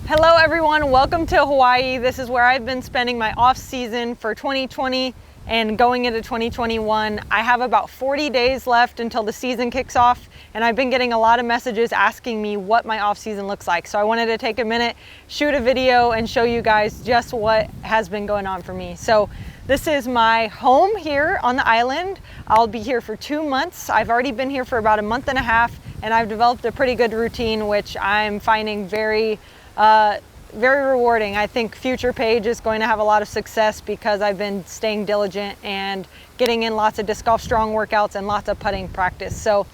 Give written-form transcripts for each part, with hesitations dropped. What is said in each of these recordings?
Hello everyone, welcome to Hawaii. This is where I've been spending my off season for 2020 and going into 2021. I have about 40 days left until the season kicks off, and I've been getting a lot of messages asking me what my off season looks like. So I wanted to take a minute, shoot a video and show you guys just what has been going on for me. So this is my home here on the island. I'll be here for 2 months. I've already been here for about a month and a half, and I've developed a pretty good routine, which I'm finding very rewarding. I think future Paige is going to have a lot of success because I've been staying diligent and getting in lots of disc golf strong workouts and lots of putting practice. So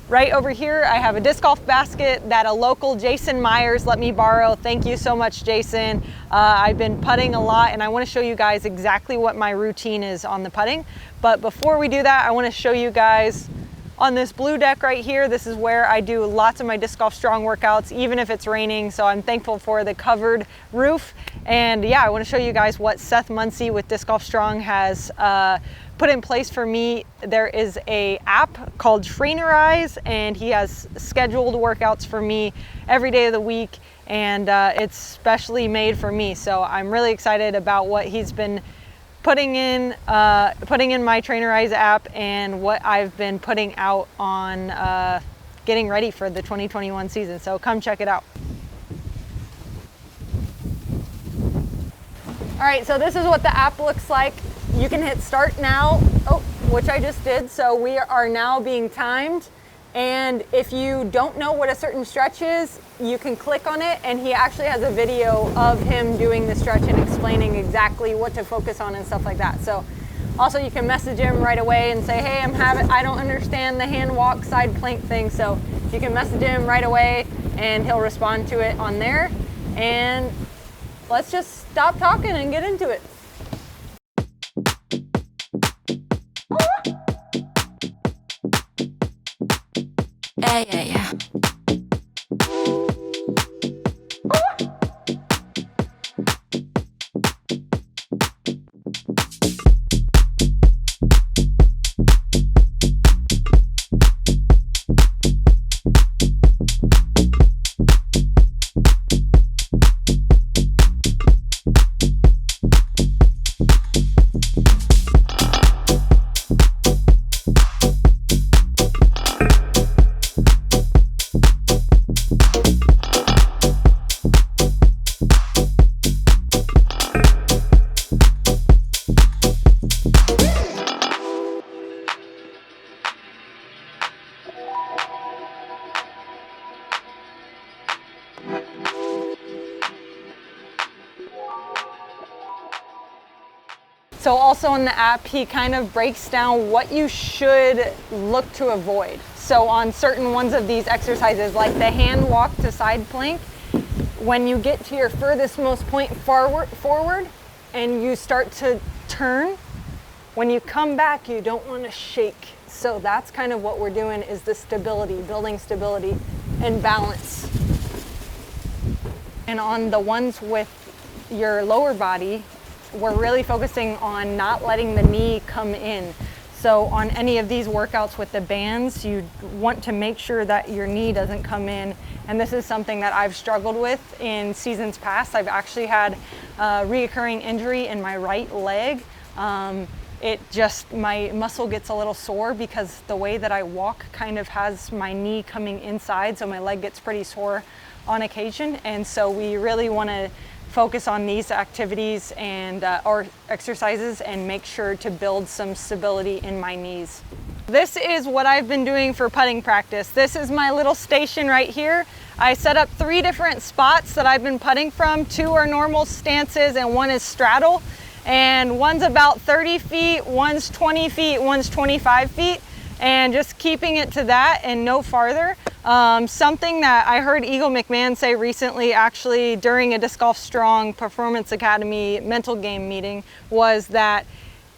right over here, I have a disc golf basket that a local Jason Myers let me borrow. Thank you so much, Jason. I've been putting a lot, and I want to show you guys exactly what my routine is on the putting. But before we do that, I want to show you guys on this blue deck right here. This is where I do lots of my disc golf strong workouts, even if it's raining. So I'm thankful for the covered roof. And yeah, I want to show you guys what Seth Muncie with Disc Golf Strong has put in place for me. There is a app called Trainerize, and he has scheduled workouts for me every day of the week, and it's specially made for me. So I'm really excited about what he's been putting in my Trainerize app and what I've been putting out on getting ready for the 2021 season. So come check it out. All right, so this is what the app looks like. You can hit start now, which I just did. So we are now being timed. And if you don't know what a certain stretch is, you can click on it, and he actually has a video of him doing the stretch and explaining exactly what to focus on and stuff like that. So also you can message him right away and say, hey, I don't understand the hand walk side plank thing. So you can message him right away and he'll respond to it on there. And let's just stop talking and get into it. Yeah. So also in the app, he kind of breaks down what you should look to avoid. So on certain ones of these exercises, like the hand walk to side plank, when you get to your furthest most point forward and you start to turn, when you come back, you don't want to shake. So that's kind of what we're doing, is the stability, building stability and balance. And on the ones with your lower body, we're really focusing on not letting the knee come in. So on any of these workouts with the bands, you want to make sure that your knee doesn't come in. And this is something that I've struggled with in seasons past. I've actually had a reoccurring injury in my right leg. My muscle gets a little sore because the way that I walk kind of has my knee coming inside, so my leg gets pretty sore on occasion. And so we really want to focus on these activities and or exercises and make sure to build some stability in my knees. This is what I've been doing for putting practice. This is my little station right here. I set up 3 different spots that I've been putting from. 2 are normal stances and 1 is straddle. And one's about 30 feet, one's 20 feet, one's 25 feet. And just keeping it to that and no farther. Something that I heard Eagle McMahon say recently, actually during a Disc Golf Strong Performance Academy mental game meeting, was that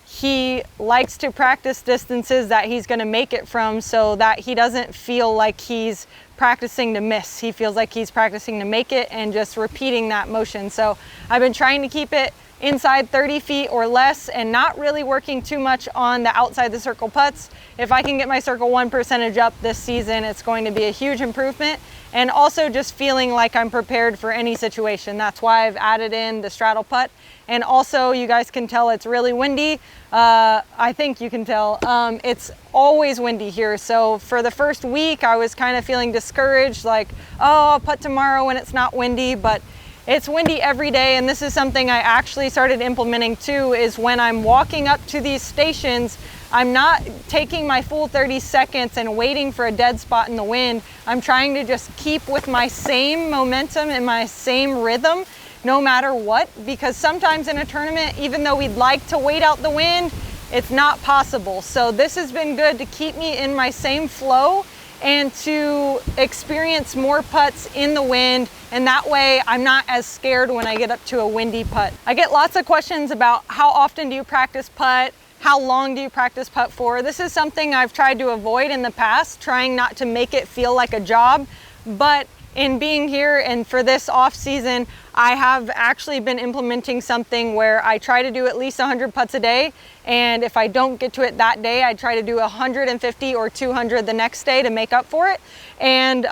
he likes to practice distances that he's going to make it from, so that he doesn't feel like he's practicing to miss. He feels like he's practicing to make it and just repeating that motion. So I've been trying to keep it inside 30 feet or less and not really working too much on the outside the circle putts. If I can get my circle one percentage up this season, it's going to be a huge improvement. And also just feeling like I'm prepared for any situation. That's why I've added in the straddle putt. And also, you guys can tell it's really windy. I think you can tell. It's always windy here. So for the first week, I was kind of feeling discouraged, like, oh, I'll putt tomorrow when it's not windy, but it's windy every day. And this is something I actually started implementing too, is when I'm walking up to these stations, I'm not taking my full 30 seconds and waiting for a dead spot in the wind. I'm trying to just keep with my same momentum and my same rhythm, no matter what, because sometimes in a tournament, even though we'd like to wait out the wind, it's not possible. So this has been good to keep me in my same flow and to experience more putts in the wind. And that way I'm not as scared when I get up to a windy putt. I get lots of questions about how often do you practice putt? How long do you practice putt for? This is something I've tried to avoid in the past, trying not to make it feel like a job. But in being here and for this off season, I have actually been implementing something where I try to do at least 100 putts a day. And if I don't get to it that day, I try to do 150 or 200 the next day to make up for it. And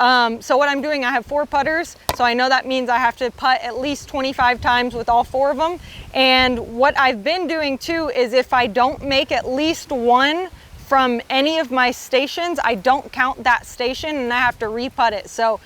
so what I'm doing, I have 4 putters. So I know that means I have to putt at least 25 times with all 4 of them. And what I've been doing too is if I don't make at least one from any of my stations, I don't count that station and I have to re-putt it. So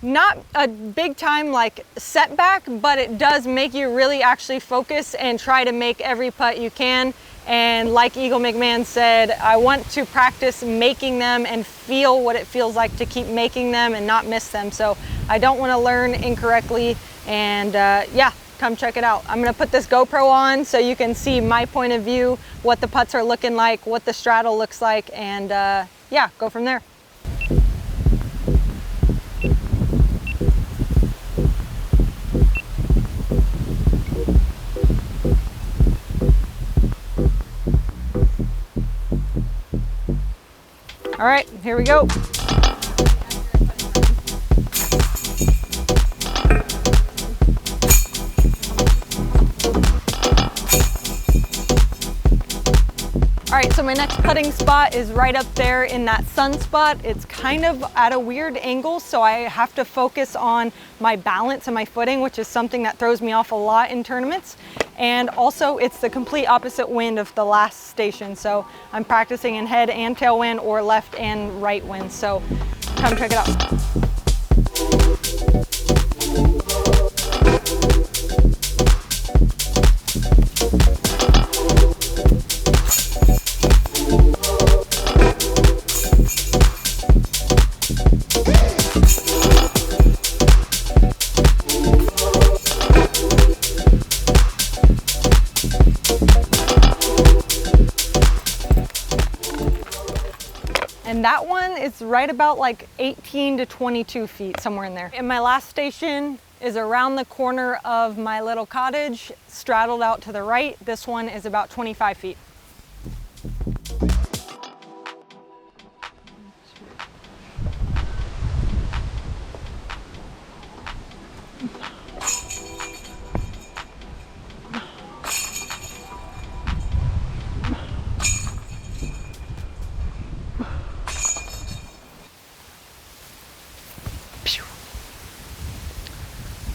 not a big time like setback, but it does make you really actually focus and try to make every putt you can. And like Eagle McMahon said, I want to practice making them and feel what it feels like to keep making them and not miss them. So I don't want to learn incorrectly. And yeah, come check it out. I'm gonna put this GoPro on so you can see my point of view, what the putts are looking like, what the straddle looks like, and yeah, go from there. All right, here we go. All right, so my next putting spot is right up there in that sun spot. It's kind of at a weird angle, so I have to focus on my balance and my footing, which is something that throws me off a lot in tournaments. And also it's the complete opposite wind of the last station. So I'm practicing in head and tail wind or left and right wind. So come check it out. And that one is right about like 18 to 22 feet, somewhere in there. And my last station is around the corner of my little cottage, straddled out to the right. This one is about 25 feet.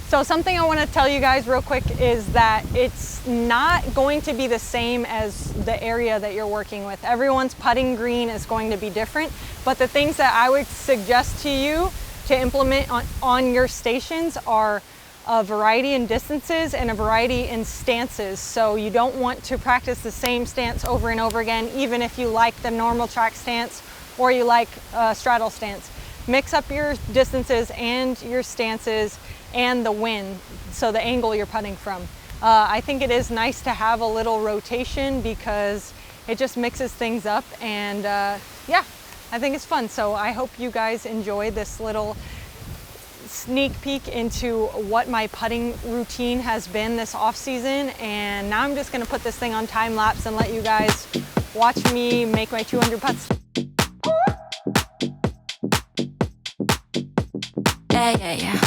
So something I want to tell you guys real quick is that it's not going to be the same as the area that you're working with. Everyone's putting green is going to be different, but the things that I would suggest to you to implement on your stations are a variety in distances and a variety in stances. So you don't want to practice the same stance over and over again, even if you like the normal track stance or you like straddle stance. Mix up your distances and your stances and the wind, so the angle you're putting from. I think it is nice to have a little rotation because it just mixes things up, and yeah, I think it's fun. So I hope you guys enjoy this little sneak peek into what my putting routine has been this off season. And now I'm just gonna put this thing on time lapse and let you guys watch me make my 200 putts. yeah, yeah.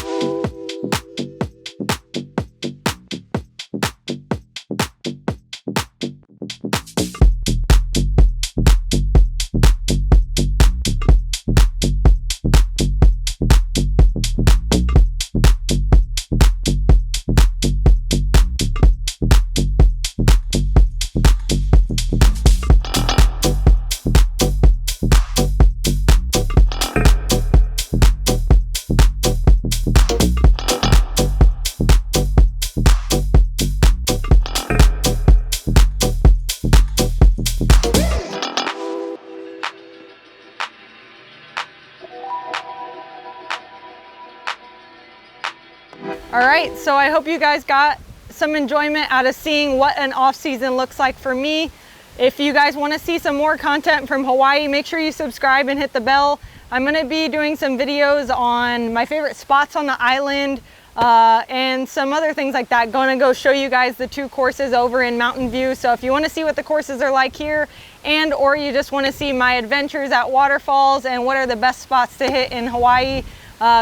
All right, so I hope you guys got some enjoyment out of seeing what an off season looks like for me. If you guys want to see some more content from Hawaii, make sure you subscribe and hit the bell. I'm going to be doing some videos on my favorite spots on the island and some other things like that. Going to go show you guys the 2 courses over in Mountain View. So if you want to see what the courses are like here, and or you just want to see my adventures at waterfalls and what are the best spots to hit in Hawaii,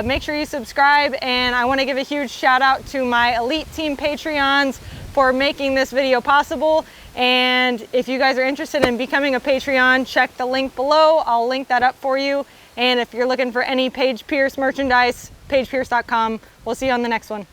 make sure you subscribe. And I want to give a huge shout out to my Elite Team Patreons for making this video possible. And if you guys are interested in becoming a Patreon, check the link below. I'll link that up for you. And if you're looking for any Paige Pierce merchandise, pagepierce.com. We'll see you on the next one.